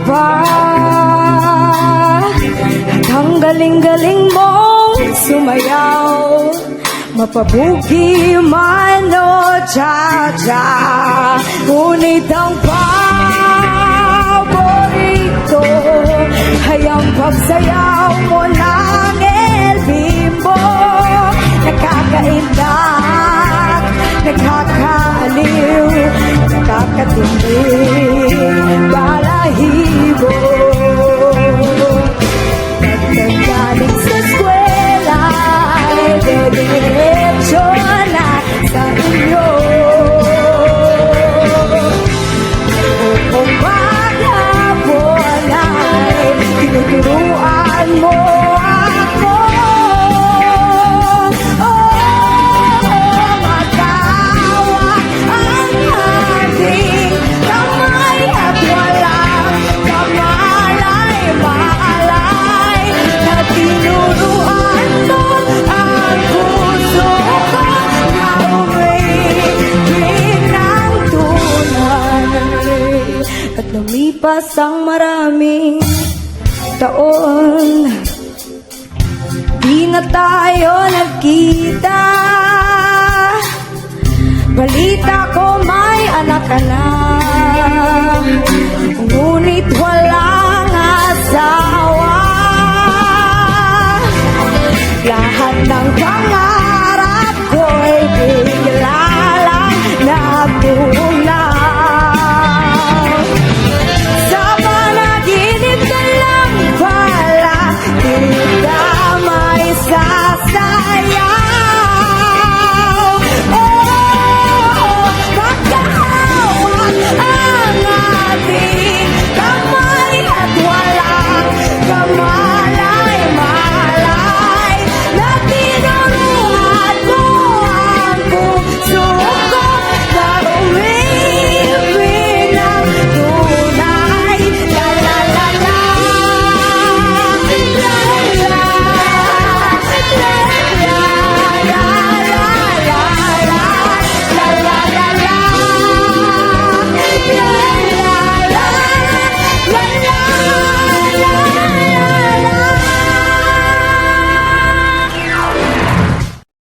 pa. At ang galing-galing mong sumayaw, mapabugi man o cha-cha. Ngunit ang paborito ay ang pagsayaw mo ng El Bimbo. Nakakaindak, nakakaaliw, nakakatindi, balahibo. Nagtagaling sa eskwela ay diretso na sa inyo. O kung maghapon ay tinuturuan mo ako. Magawa ang ating kamay at walang kamalay-malay na tinuruan mo ang puso ko na umibig ng tunay. At lumipas ang maraming taon, di na tayo nagkita. Balita ko may anak ka na, ngunit